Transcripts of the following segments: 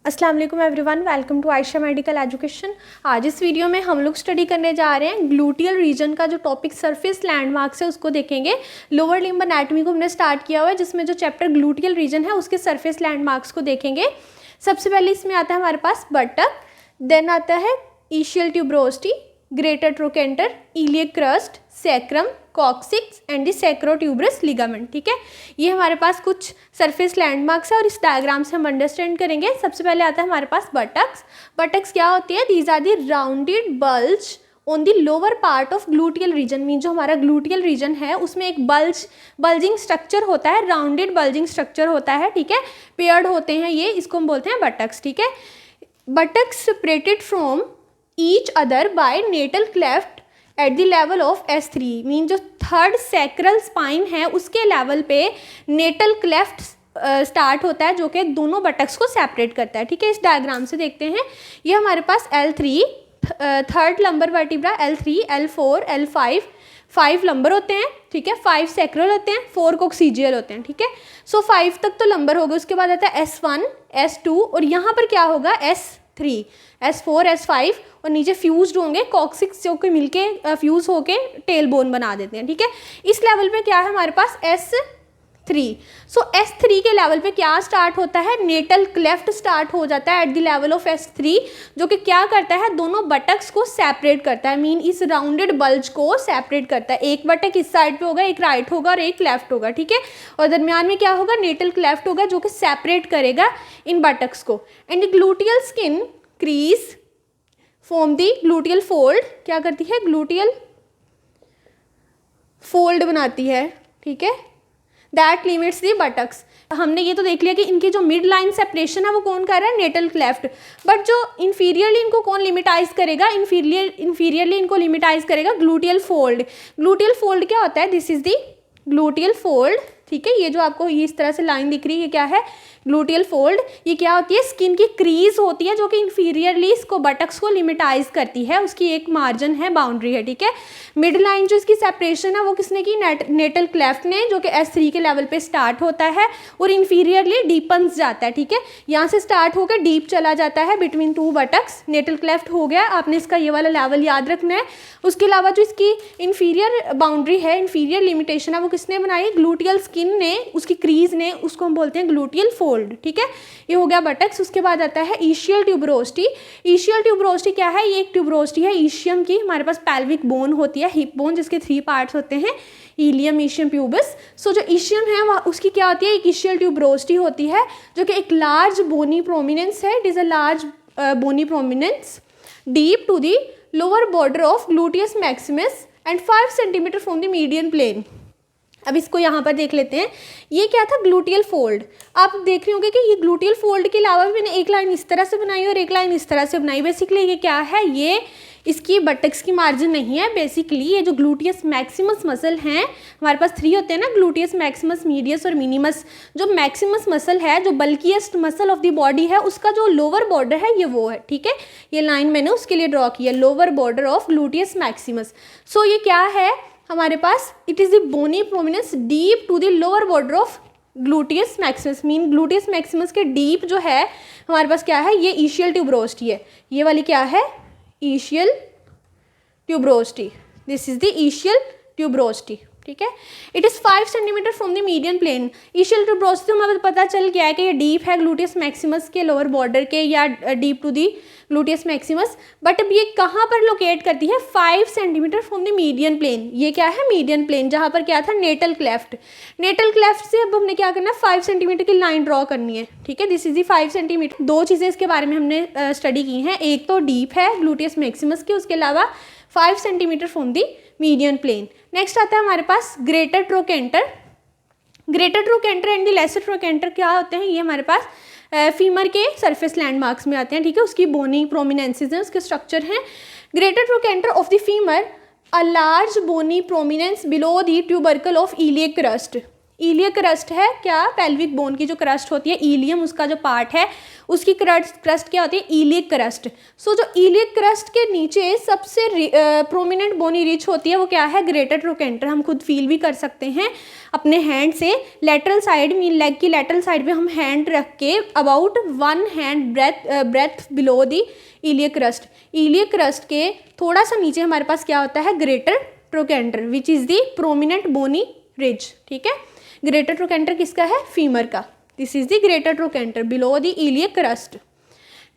अस्सलाम वालेकुम everyone, welcome to Ayesha medical education. आज इस वीडियो में हम लोग स्टडी करने जा रहे हैं ग्लूटियल रीजन का जो टॉपिक सरफेस लैंडमार्क्स है उसको देखेंगे। लोअर लिम्ब एनाटॉमी को हमने स्टार्ट किया हुआ है जिसमें जो चैप्टर ग्लूटियल रीजन है उसके सरफेस लैंडमार्क्स को देखेंगे। सबसे पहले इसमें आता है हमारे पास बटक, देन आता है ischial tuberosity, greater trochanter, iliac crest, sacrum, coccyx and the sacrotuberous ligament. ठीक है, ये हमारे पास कुछ सरफेस लैंडमार्क्स है और इस डायग्राम से हम अंडरस्टैंड करेंगे। सबसे पहले आता है हमारे पास बटक्स। बटक्स क्या होती है? These are the rounded bulge on the lower part of gluteal region. Mean जो हमारा ग्लूटियल रीजन है उसमें एक बल्जिंग स्ट्रक्चर होता है, राउंडेड बल्जिंग स्ट्रक्चर होता है। ठीक है, पेयर्ड होते हैं ये, इसको हम बोलते हैं बटक्स। ठीक है, buttocks separated from each other by natal cleft at the level of S3। मीन जो थर्ड सैक्रल स्पाइन है उसके लेवल पे नेटल क्लेफ्ट स्टार्ट होता है जो कि दोनों बटक्स को सेपरेट करता है। ठीक है, इस डायग्राम से देखते हैं। ये हमारे पास L3 third lumbar vertebra, L3, L4, L5 5 lumbar होते हैं। ठीक है, 5 सैक्रल होते हैं, 4 कोक्सीजियल होते हैं। ठीक है, सो 5 तक तो लंबर हो गए। उसके बाद आता है S1, S2 और यहाँ पर क्या होगा S3, S4, S5 और नीचे फ्यूज्ड होंगे कॉक्सिक्स जो कि मिलके फ्यूज होके टेल बोन बना देते हैं। ठीक है, इस लेवल पे क्या है हमारे पास S3। सो S3 के लेवल पे क्या स्टार्ट होता है? नेटल क्लेफ्ट स्टार्ट हो जाता है eight the level of S3 जो कि क्या करता है? दोनों बटक्स को सेपरेट करता है। मीन इस राउंडेड बल्ज को सेपरेट करता है। एक बटक इस साइड पे होगा, एक राइट होगा और एक लेफ्ट होगा। ठीक है, और दरमियान में क्या होगा? नेटल क्लेफ्ट होगा जो कि सेपरेट करेगा इन बटक्स को। And gluteal skin crease form the gluteal fold. क्या करती है? ग्लूटियल फोल्ड बनाती है। ठीक है, दैट लिमिट्स दी बटक्स। हमने ये तो देख लिया कि इनकी जो मिड लाइन सेपरेशन है वो कौन कर रहा है? Natal cleft. बट जो इंफीरियरली इनको कौन लिमिटाइज करेगा? इंफीरियरली इनको लिमिटाइज करेगा ग्लूटियल फोल्ड। ग्लूटियल फोल्ड क्या होता है? This is the gluteal fold. ठीक है, ये जो आपको ये इस तरह से लाइन दिख रही है क्या है? Gluteal fold. ये क्या होती है? स्किन की क्रीज होती है जो कि इंफीरियरली इसको बटक्स को लिमिटाइज करती है। उसकी एक मार्जिन है, बाउंड्री है। ठीक है, मिड लाइन जो इसकी सेपरेशन है वो किसने की? नेटल क्लेफ्ट ने, जो कि S3 के लेवल पे स्टार्ट होता है और इंफीरियरली डीपन्स जाता है। ठीक है, यहाँ से स्टार्ट होकर डीप चला जाता है between two buttocks. Natal cleft हो गया, आपने इसका ये वाला लेवल याद रखना है। उसके अलावा जो इसकी इंफीरियर बाउंड्री है, इंफीरियर लिमिटेशन है, वो किसने बनाई? ग्लूटियल स्किन ने, उसकी क्रीज ने, उसको हम बोलते हैं ग्लूटियल फोल्ड। ठीक है, ये हो गया बटक्स। उसके बाद आता है ईशियल ट्यूबरोस्टी। ईशियल ट्यूबरोस्टी क्या है? ये एक ट्यूबरोस्टी है ईशियम की। हमारे पास पैल्विक बोन होती है, हिप बोन, जिसके 3 पार्ट्स होते हैं, इलियम, ईशियम, प्यूबिस। सो जो ईशियम है वह उसकी क्या होती है? एक ईशियल ट्यूबरोस्टी होती है जो कि एक लार्ज बोनी प्रोमिनेंस है। It is a large bony prominence deep to the lower border of gluteus maximus and 5 centimetre from the median plane. अब इसको यहाँ पर देख लेते हैं। ये क्या था? Gluteal fold. आप देख रहे होंगे कि ये ग्लूटियल फोल्ड के अलावा भी मैंने एक लाइन इस तरह से बनाई और एक लाइन इस तरह से बनाई। बेसिकली ये क्या है? ये इसकी बटक्स की मार्जिन नहीं है। बेसिकली ये जो ग्लूटियस मैक्सिमस मसल हैं, हमारे पास 3 होते हैं ना, ग्लूटियस मैक्सिमस, मीडियस और मिनिमस। जो मैक्सिमस मसल है, जो bulkiest muscle of the body है, उसका जो लोअर बॉर्डर है ये वो है। ठीक है, ये लाइन मैंने उसके लिए ड्रॉ किया, lower border of gluteus maximus. So ये क्या है हमारे पास? It is the bony prominence deep to the lower border of gluteus maximus. Mean gluteus maximus के डीप जो है हमारे पास क्या है? ये ईशियल ट्यूबरोस्टी है। ये वाली क्या है? Ischial tuberosity. This is the ischial tuberosity. ठीक है, it is 5 centimetre from the median plane. Ischial tuberosity तो हमें पता चल गया है कि ये डीप है ग्लूटियस मैक्सिमस के लोअर बॉर्डर के, या deep to the gluteus maximus. But अब ये कहाँ पर लोकेट करती है? 5 centimetre from the median plane. ये क्या है? मीडियन प्लेन, जहाँ पर क्या था? Natal cleft. नेटल क्लेफ्ट से अब हमने क्या करना है? 5 सेंटीमीटर की लाइन ड्रॉ करनी है। ठीक है, दिस इज दी 5 सेंटीमीटर। 2 चीज़ें इसके बारे में हमने स्टडी की हैं। एक तो डीप है ग्लूटियस मैक्सिमस की, उसके अलावा 5 centimetre from the median plane. Next आता है हमारे पास greater trochanter. Greater trochanter and the lesser trochanter क्या होते हैं? ये हमारे पास फीमर के सरफेस लैंडमार्क्स में आते हैं। ठीक है, उसकी बोनी प्रोमिनेंसेस हैं, उसके स्ट्रक्चर हैं। Greater trochanter of the femur, a large bony prominence below the tubercle of iliac crest. Iliac crest है क्या, पेल्विक बोन की जो क्रस्ट होती है, इलियम उसका जो पार्ट है, उसकी क्रस्ट क्या होती है, इलियक क्रस्ट। सो जो इलियक क्रस्ट के नीचे सबसे प्रोमिनेंट बोनी रिच होती है वो क्या है, ग्रेटर ट्रोकेंटर। हम खुद फील भी कर सकते हैं अपने हैंड से, लेटरल साइड मीन लेग की लेटरल साइड पे हम हैंड रख के about 1 hand breadth below the iliac crest. Iliac crest के थोड़ा सा नीचे हमारे पास क्या होता है, greater trochanter which is the prominent bony ridge. ठीक है, ग्रेटर ट्रोकेंटर किसका है, फीमर का। This is the greater trochanter below the iliac crest.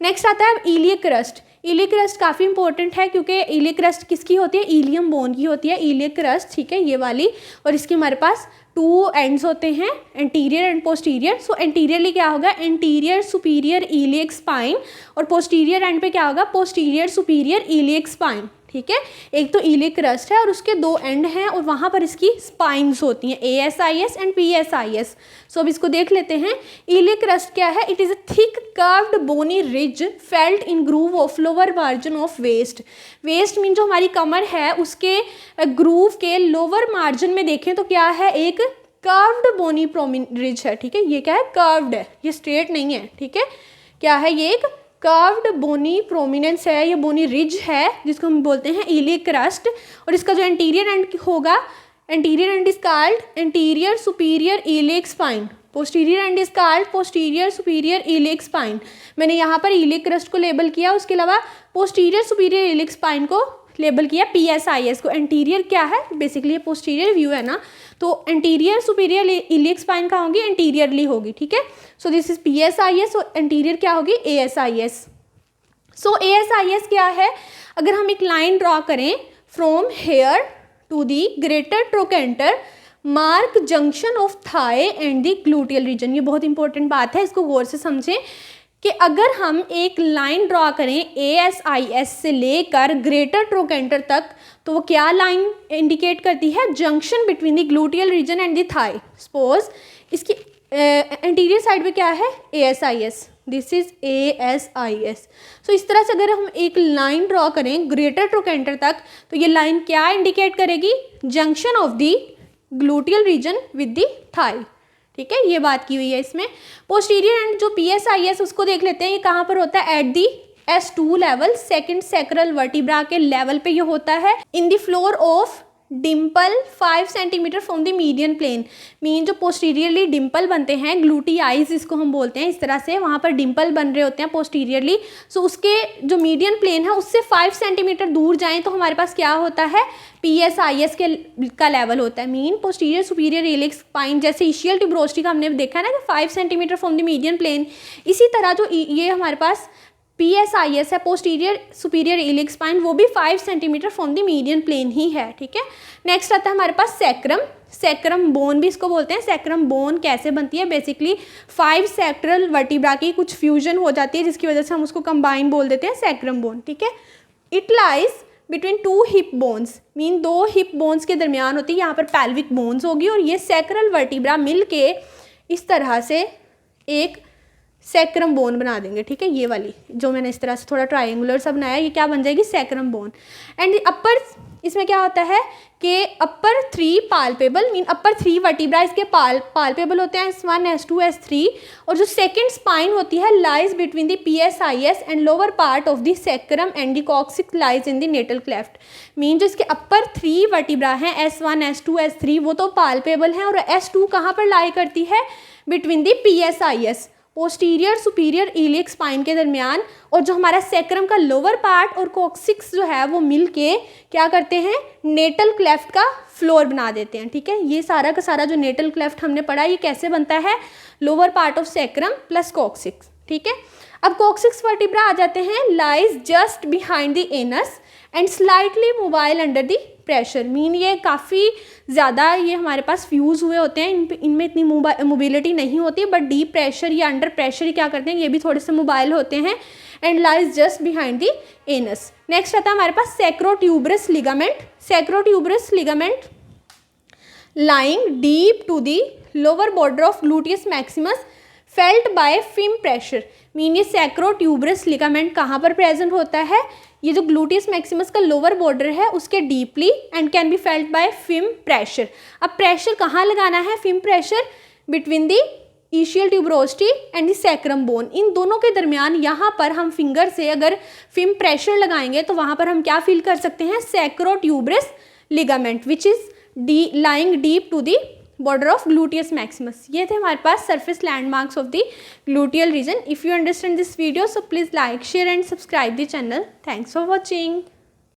Next आता है इलियक क्रस्ट। इलियक क्रस्ट काफ़ी इंपॉर्टेंट है क्योंकि इलियक क्रस्ट किसकी होती है, इलियम बोन की होती है इलियक क्रस्ट। ठीक है, ये वाली, और इसके हमारे पास 2 एंड्स होते हैं, anterior and posterior. So anteriorly क्या होगा, एंटीरियर सुपीरियर इलियक स्पाइन, और पोस्टीरियर एंड पे क्या होगा, पोस्टीरियर सुपीरियर इलियक स्पाइन। ठीक है, एक तो इलियक क्रस्ट है और उसके 2 एंड हैं और वहाँ पर इसकी स्पाइन्स होती हैं, ASIS एंड PSIS। सो अब इसको देख लेते हैं। इलियक क्रस्ट क्या है, it is a thick curved bony ridge felt in groove of lower margin of waist. Waist mean जो हमारी कमर है उसके ग्रूव के लोअर मार्जिन में देखें तो क्या है, एक कर्व्ड बोनी रिज है। ठीक है, ये क्या है, कर्व्ड है, ये स्ट्रेट नहीं है। ठीक है, क्या है, ये एक कर्व्ड बोनी प्रोमिनेंस है, ये बोनी रिज है जिसको हम बोलते हैं इलियक क्रस्ट। और इसका जो एंटीरियर एंड होगा, anterior and is called anterior superior iliac spine, posterior and is called posterior superior iliac spine. मैंने यहाँ पर इलियक क्रस्ट को लेबल किया, उसके अलावा पोस्टीरियर सुपीरियर इलियक स्पाइन को लेबल किया, PSIS को। एंटीरियर क्या है, बेसिकली पोस्टीरियर व्यू है ना, तो एंटीरियर सुपीरियर इलियक स्पाइन कहाँ होगी, एंटीरियरली होगी। ठीक है, सो दिस इज PSIS और एंटीरियर क्या होगी, ASIS। सो ASIS क्या है, अगर हम एक लाइन ड्रॉ करें from here to the greater trochanter mark junction of thigh and the gluteal region. ये बहुत इंपॉर्टेंट बात है, इसको गौर से समझें कि अगर हम एक लाइन ड्रॉ करें ASIS से लेकर ग्रेटर ट्रोकेंटर तक, तो वो क्या लाइन इंडिकेट करती है, junction between the gluteal region and the thigh. Suppose इसकी एंटीरियर साइड पे क्या है, ASIS, this is ASIS। So इस तरह से अगर हम एक लाइन ड्रॉ करें ग्रेटर ट्रोकेंटर तक, तो ये लाइन क्या इंडिकेट करेगी, junction of the gluteal region with the thigh. ठीक है, ये बात की हुई है इसमें। पोस्टीरियर एंड जो PSIS उसको देख लेते हैं, ये कहाँ पर होता है, at the S2 level, second sacral vertebra के लेवल पे ये होता है। In the floor of dimple 5 centimetre from the median plane, mean जो पोस्टीरियरली डिम्पल बनते हैं, ग्लूटियाइज इसको हम बोलते हैं, इस तरह से वहाँ पर डिम्पल बन रहे होते हैं पोस्टीरियरली। सो उसके जो मीडियन प्लेन है उससे 5 सेंटीमीटर दूर जाएं तो हमारे पास क्या होता है, PSIS का लेवल होता है, mean posterior superior iliac spine. जैसे इशियल ट्यूबरोस्टी का हमने देखा ना कि 5 centimetre from the median plane, इसी तरह जो ये हमारे पास PSIS है, पोस्टीरियर सुपीरियर इलियक स्पाइन, वो भी 5 centimetre from the median plane ही है। ठीक है, नेक्स्ट आता है हमारे पास सैक्रम। सैक्रम बोन भी इसको बोलते हैं। सैक्रम बोन कैसे बनती है, बेसिकली 5 सैक्रल वर्टिब्रा की कुछ फ्यूजन हो जाती है जिसकी वजह से हम उसको कंबाइन बोल देते हैं सैक्रम बोन। ठीक है, it lies between 2 hip bones, mean 2 hip bones के दरमियान होती है, यहाँ पर पैल्विक बोन्स होगी और ये सैक्रल वर्टिब्रा मिल के इस तरह से एक सैक्रम बोन बना देंगे। ठीक है, ये वाली जो मैंने इस तरह से थोड़ा ट्रायंगुलर सा बनाया, ये क्या बन जाएगी, सैक्रम बोन। एंड अपर, इसमें क्या होता है कि अपर 3 पाल्पेबल, मीन अपर 3 वर्टिब्रा इसके पाल्पेबल होते हैं, S1 S2 S3। और जो सेकंड स्पाइन होती है lies between the PSIS and lower part of the sacrum and the coccyx lies in the natal cleft. Mean जो इसके अपर 3 वर्टिब्रा हैं, S1 S2 S3, वो तो पाल्पेबल हैं, और S2 कहाँ पर लाई करती है, between the PSIS, posterior superior iliac spine के दरमियान। और जो हमारा सैक्रम का लोअर पार्ट और कॉक्सिक्स जो है वो मिल के क्या करते हैं, नेटल क्लेफ्ट का फ्लोर बना देते हैं। ठीक है, ये सारा का सारा जो नेटल क्लेफ्ट हमने पढ़ा, ये कैसे बनता है, lower part of sacrum plus coccyx. ठीक है, अब कॉक्सिक्स वर्टिब्रा आ जाते हैं, lies just behind the anus and slightly mobile under the pressure. Mean ये काफ़ी ज़्यादा ये हमारे पास फ्यूज़ हुए होते हैं, इनमें इतनी मोबिलिटी नहीं होती, बट डीप प्रेशर या अंडर प्रेशर क्या करते हैं, ये भी थोड़े से मोबाइल होते हैं। And lies just behind the anus. Next आता है हमारे पास sacrotuberous ligament. Sacrotuberous ligament lying deep to the lower border of gluteus maximus felt by firm pressure, mean ये सैक्रोट्यूबरस लिगामेंट कहाँ पर प्रेजेंट होता है, ये जो ग्लूटियस मैक्सिमस का लोअर बॉर्डर है उसके deeply, and can be felt by firm pressure. अब प्रेशर कहाँ लगाना है, firm pressure between the ischial tuberosity and the sacrum bone, इन दोनों के दरमियान यहाँ पर हम फिंगर से अगर फिम प्रेशर लगाएंगे तो वहाँ पर हम क्या फील कर सकते हैं, sacrotuberous ligament which is lying deep to the border of gluteus maximus. ये थे हमारे पास surface landmarks of the gluteal region. If you understand this video so please like, share and subscribe the channel. Thanks for watching.